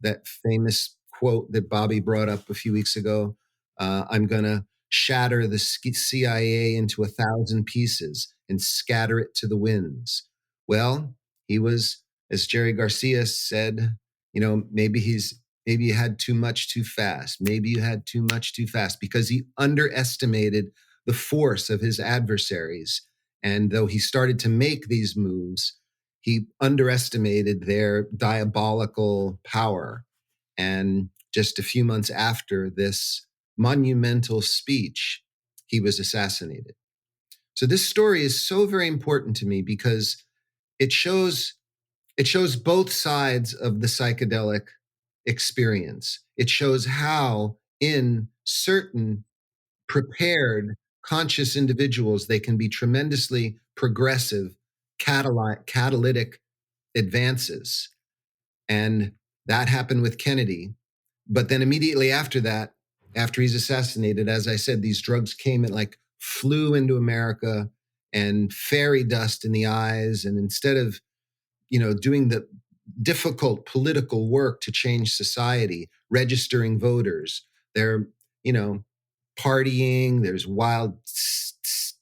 that famous quote that Bobby brought up a few weeks ago, I'm going to shatter the CIA into 1,000 pieces and scatter it to the winds. Well, he was, as Jerry Garcia said, maybe he's Maybe you had too much too fast. Maybe you had too much too fast, because he underestimated the force of his adversaries. And though he started to make these moves, he underestimated their diabolical power. And just a few months after this monumental speech, he was assassinated. So this story is so very important to me because it shows both sides of the psychedelic experience. It shows how in certain prepared, conscious individuals, they can be tremendously progressive, catalytic advances. And that happened with Kennedy. But then immediately after that, after he's assassinated, as I said, these drugs came and like flew into America and fairy dust in the eyes. And instead of, doing the difficult political work to change society, registering voters, they're, partying, there's wild,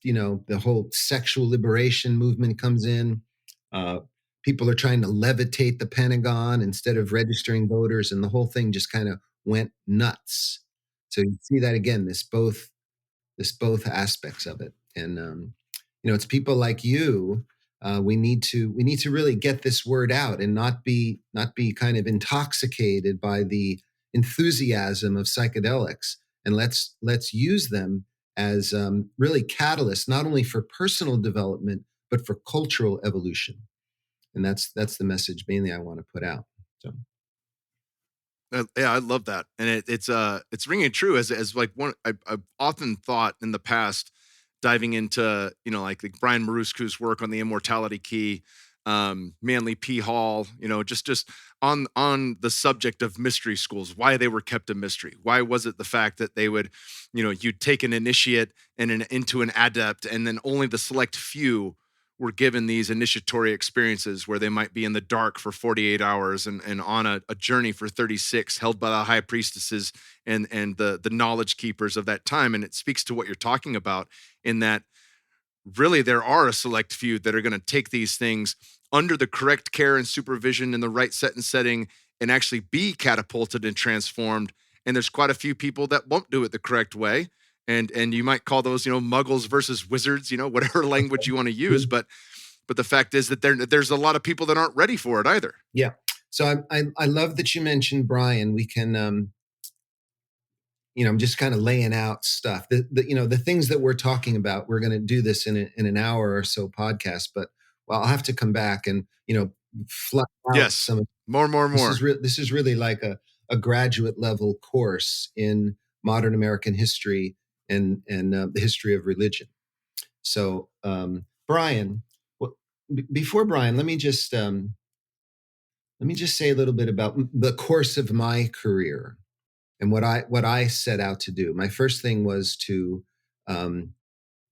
the whole sexual liberation movement comes in. People are trying to levitate the Pentagon instead of registering voters, and the whole thing just kind of went nuts. So you see that again, this both aspects of it. And it's people like you. We need to really get this word out and not be kind of intoxicated by the enthusiasm of psychedelics. And let's use them as really catalysts, not only for personal development but for cultural evolution. And that's the message mainly I want to put out. So. Yeah, I love that, and it's ringing true as like one I've often thought in the past, diving into like Brian Marusku's work on the immortality key, Manly P. Hall, just on the subject of mystery schools, why they were kept a mystery. Why was it the fact that they would, you'd take an initiate and into an adept, and then only the select few were given these initiatory experiences where they might be in the dark for 48 hours and on a journey for 36, held by the high priestesses and the knowledge keepers of that time. And it speaks to what you're talking about, in that really there are a select few that are going to take these things under the correct care and supervision in the right set and setting and actually be catapulted and transformed. And there's quite a few people that won't do it the correct way. And you might call those, muggles versus wizards, whatever language you want to use. But the fact is that there's a lot of people that aren't ready for it either. Yeah. So I love that you mentioned Brian. We can, I'm just kind of laying out stuff. The things that we're talking about, we're going to do this in an hour or so podcast. But I'll have to come back and flush out some. More. This is really like a graduate level course in modern American history and the history of religion. So, Brian, before Brian, let me just say a little bit about the course of my career and what I set out to do. My first thing was to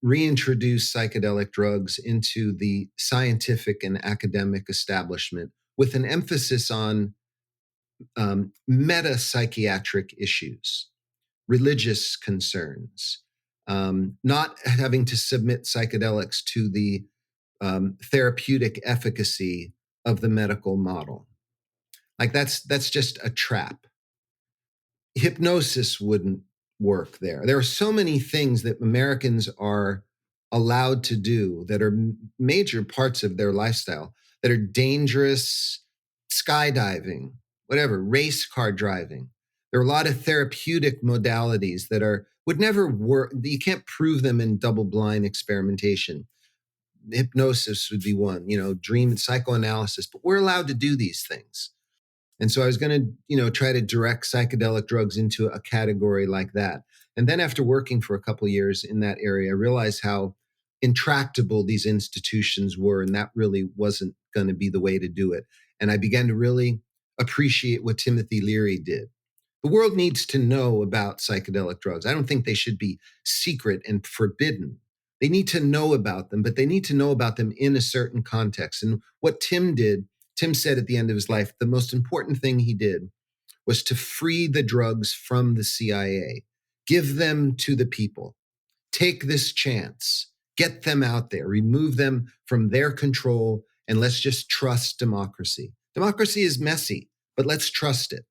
reintroduce psychedelic drugs into the scientific and academic establishment with an emphasis on meta-psychiatric issues, religious concerns, not having to submit psychedelics to the therapeutic efficacy of the medical model. Like that's just a trap. Hypnosis wouldn't work there. There are so many things that Americans are allowed to do that are major parts of their lifestyle that are dangerous, skydiving, whatever, race car driving. There are a lot of therapeutic modalities that would never work. You can't prove them in double-blind experimentation. Hypnosis would be one, dream and psychoanalysis, but we're allowed to do these things. And so I was going to, try to direct psychedelic drugs into a category like that. And then after working for a couple of years in that area, I realized how intractable these institutions were, and that really wasn't going to be the way to do it. And I began to really appreciate what Timothy Leary did. The world needs to know about psychedelic drugs. I don't think they should be secret and forbidden. They need to know about them, but they need to know about them in a certain context. And what Tim said at the end of his life, the most important thing he did was to free the drugs from the CIA, give them to the people, take this chance, get them out there, remove them from their control, and let's just trust democracy. Democracy is messy, but let's trust it.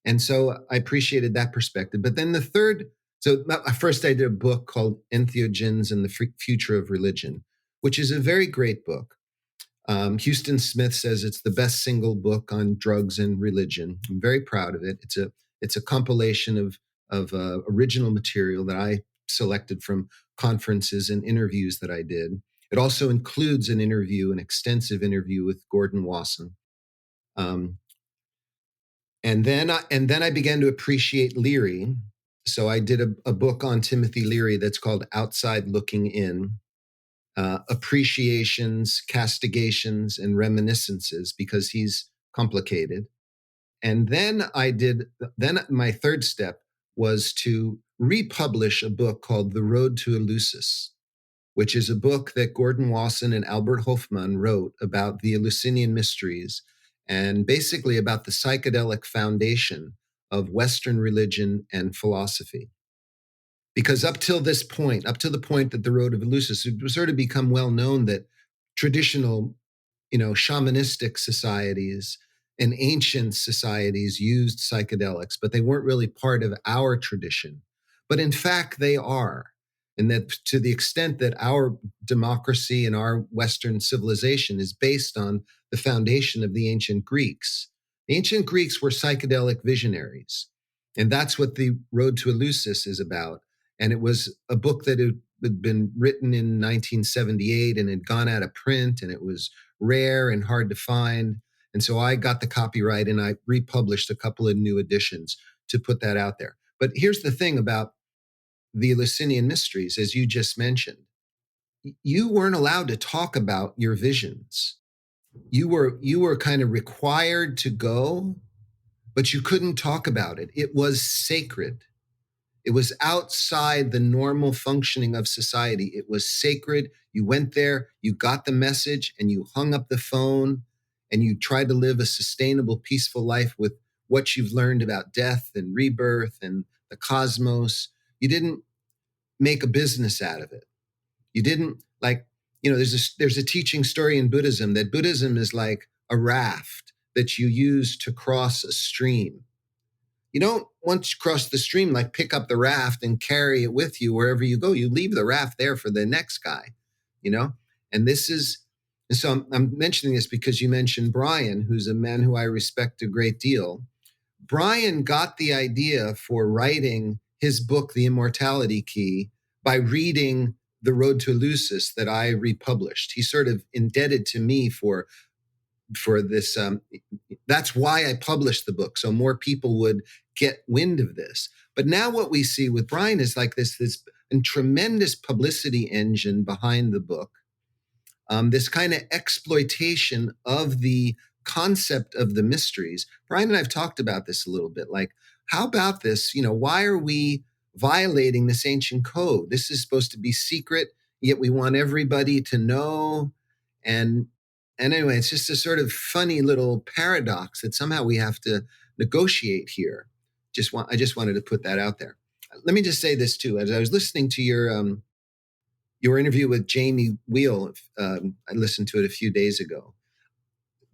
And so I appreciated that perspective. But then the third, so first I did a book called Entheogens and the Future of Religion, which is a very great book. Houston Smith says it's the best single book on drugs and religion. I'm very proud of it. It's a compilation of original material that I selected from conferences and interviews that I did. It also includes an extensive interview with Gordon Wasson. And then I began to appreciate Leary. So I did a book on Timothy Leary that's called Outside Looking In. Appreciations, castigations, and reminiscences, because he's complicated. And then my third step was to republish a book called The Road to Eleusis, which is a book that Gordon Wasson and Albert Hofmann wrote about the Eleusinian mysteries and basically about the psychedelic foundation of Western religion and philosophy. Because up to the point that the Road of Eleusis, it was sort of become well known that traditional, shamanistic societies and ancient societies used psychedelics, but they weren't really part of our tradition. But in fact, they are. And that to the extent that our democracy and our Western civilization is based on the foundation of the ancient Greeks. The ancient Greeks were psychedelic visionaries. And that's what the Road to Eleusis is about. And it was a book that had been written in 1978 and had gone out of print, and it was rare and hard to find. And so I got the copyright and I republished a couple of new editions to put that out there. But here's the thing about the Eleusinian mysteries, as you just mentioned. You weren't allowed to talk about your visions. You were kind of required to go, but you couldn't talk about it. It was sacred. It was outside the normal functioning of society. It was sacred. You went there, you got the message, and you hung up the phone, and you tried to live a sustainable, peaceful life with what you've learned about death and rebirth and the cosmos. You didn't make a business out of it. You didn't there's a teaching story in Buddhism that Buddhism is like a raft that you use to cross a stream. You don't, once you cross the stream, pick up the raft and carry it with you wherever you go. You leave the raft there for the next guy, And so I'm mentioning this because you mentioned Brian, who's a man who I respect a great deal. Brian got the idea for writing his book, The Immortality Key, by reading The Road to Eleusis that I republished. He's sort of indebted to me for this. That's why I published the book, so more people would get wind of this. But now what we see with Brian is this tremendous publicity engine behind the book, this kind of exploitation of the concept of the mysteries. Brian and I've talked about this a little bit. How about this? Why are we violating this ancient code? This is supposed to be secret, yet we want everybody to know. And anyway, it's just a sort of funny little paradox that somehow we have to negotiate here. I just wanted to put that out there. Let me just say this too. As I was listening to your interview with Jamie Wheel, I listened to it a few days ago.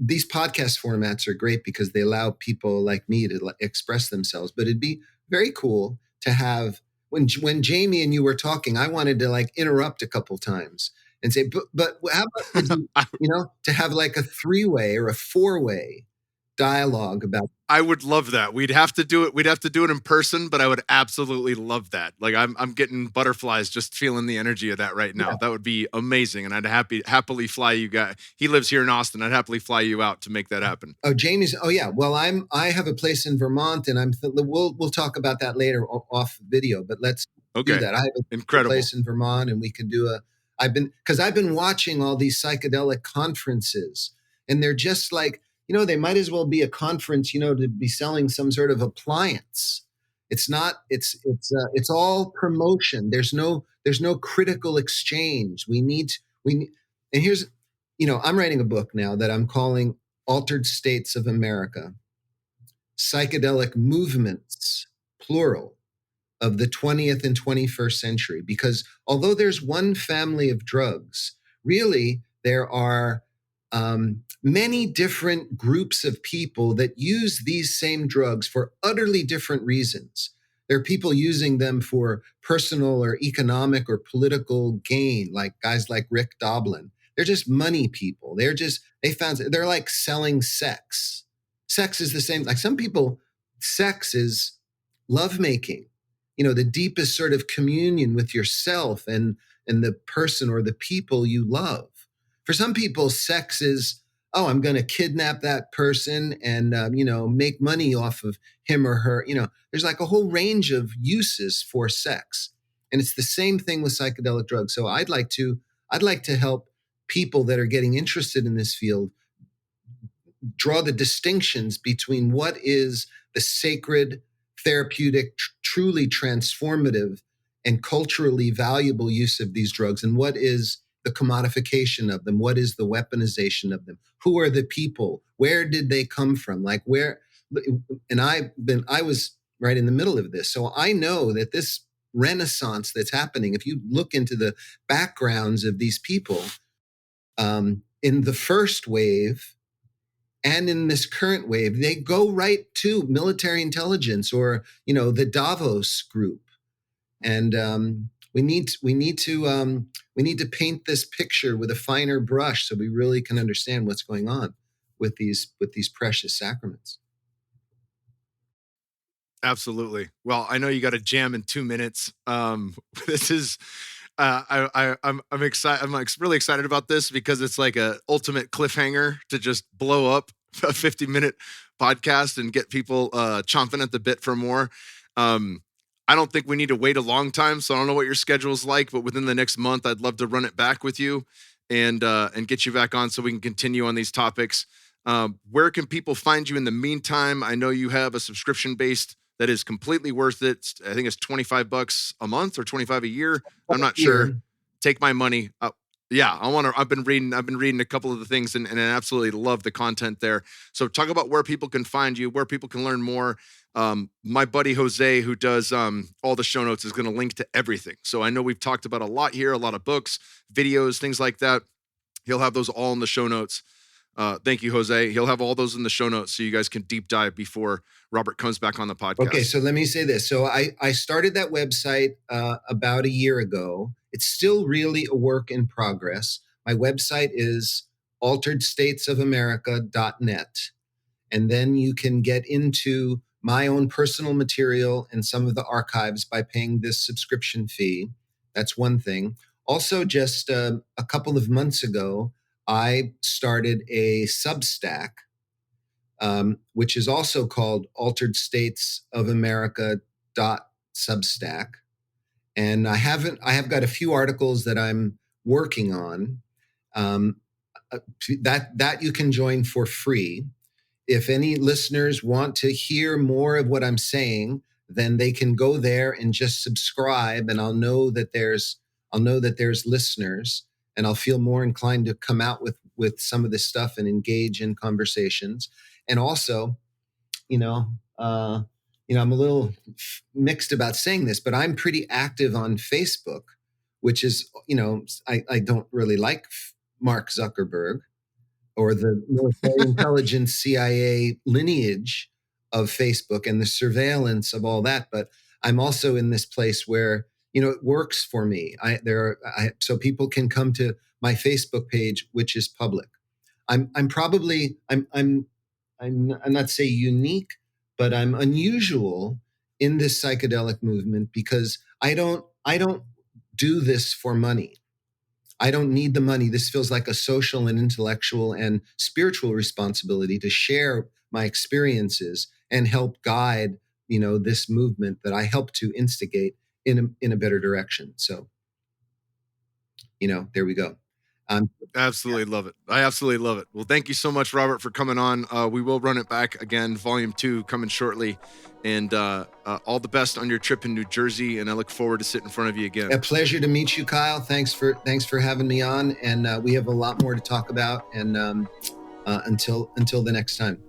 These podcast formats are great because they allow people like me to express themselves. But it'd be very cool to have, when Jamie and you were talking, I wanted to interrupt a couple times and say, but how about to have a 3-way or a 4-way dialogue about. I would love that. We'd have to do it in person, but I would absolutely love that. I'm getting butterflies just feeling the energy of that right now. Yeah. That would be amazing. And I'd happily fly you guys. He lives here in Austin. I'd happily fly you out to make that happen. Oh, Jamie's. Oh yeah. Well, I have a place in Vermont, and we'll talk about that later off video, but let's do that. I have a place in Vermont, and we can do I've been watching all these psychedelic conferences, and they're just they might as well be a conference, to be selling some sort of appliance. It's not, it's all promotion. There's no critical exchange. And here's, I'm writing a book now that I'm calling Altered States of America, Psychedelic Movements, plural, of the 20th and 21st century. Because although there's one family of drugs, really there are many different groups of people that use these same drugs for utterly different reasons. There are people using them for personal or economic or political gain, like guys like Rick Doblin. They're just money people. They're like selling sex. Sex is the same. Like some people, sex is lovemaking, the deepest sort of communion with yourself and the person or the people you love. For some people, sex is, oh, I'm going to kidnap that person and, make money off of him or her. There's like a whole range of uses for sex. And it's the same thing with psychedelic drugs. So I'd like to help people that are getting interested in this field draw the distinctions between what is the sacred, therapeutic, truly transformative, and culturally valuable use of these drugs, and what is the commodification of them, what is the weaponization of them, who are the people, where did they come from, like where. And I was right in the middle of this, so I know that this renaissance that's happening, if you look into the backgrounds of these people, in the first wave and in this current wave, they go right to military intelligence or the Davos group, and we need to paint this picture with a finer brush so we really can understand what's going on with these precious sacraments. Absolutely. Well, I know you got a jam in 2 minutes. This is, I'm excited. I'm really excited about this because it's like a ultimate cliffhanger to just blow up a 50-minute podcast and get people chomping at the bit for more. I don't think we need to wait a long time, so I don't know what your schedule is like, but within the next month, I'd love to run it back with you and get you back on so we can continue on these topics. Where can people find you in the meantime? I know you have a subscription-based that is completely worth it. I think it's $25 a month or $25 a year. I'm not sure. Take my money. Yeah, I've been reading a couple of the things and I absolutely love the content there. So talk about where people can find you, where people can learn more. My buddy Jose, who does all the show notes, is going to link to everything. So I know we've talked about a lot here, a lot of books, videos, things like that. He'll have those all in the show notes. Thank you, Jose. He'll have all those in the show notes so you guys can deep dive before Robert comes back on the podcast. Okay, so let me say this. So I started that website about a year ago. It's still really a work in progress. My website is alteredstatesofamerica.net. And then you can get into my own personal material and some of the archives by paying this subscription fee. That's one thing. Also, just a couple of months ago, I started a Substack, which is also called alteredstatesofamerica.substack. And I have got a few articles that I'm working on that you can join for free. If any listeners want to hear more of what I'm saying, then they can go there and just subscribe, and I'll know that there's listeners, and I'll feel more inclined to come out with some of this stuff and engage in conversations. And also, I'm a little mixed about saying this, but I'm pretty active on Facebook, which is, I don't really like Mark Zuckerberg or the military intelligence CIA lineage of Facebook and the surveillance of all that. But I'm also in this place where, it works for me. So people can come to my Facebook page, which is public. I'm not say unique, but I'm unusual in this psychedelic movement because I don't do this for money. I don't need the money. This feels like a social and intellectual and spiritual responsibility to share my experiences and help guide, this movement that I help to instigate in a better direction. So, there we go. Absolutely love it. I absolutely love it. Well, thank you so much, Robert, for coming on. We will run it back again, volume 2 coming shortly. And all the best on your trip in New Jersey. And I look forward to sitting in front of you again. A pleasure to meet you, Kyle. Thanks for having me on. And we have a lot more to talk about. And until the next time.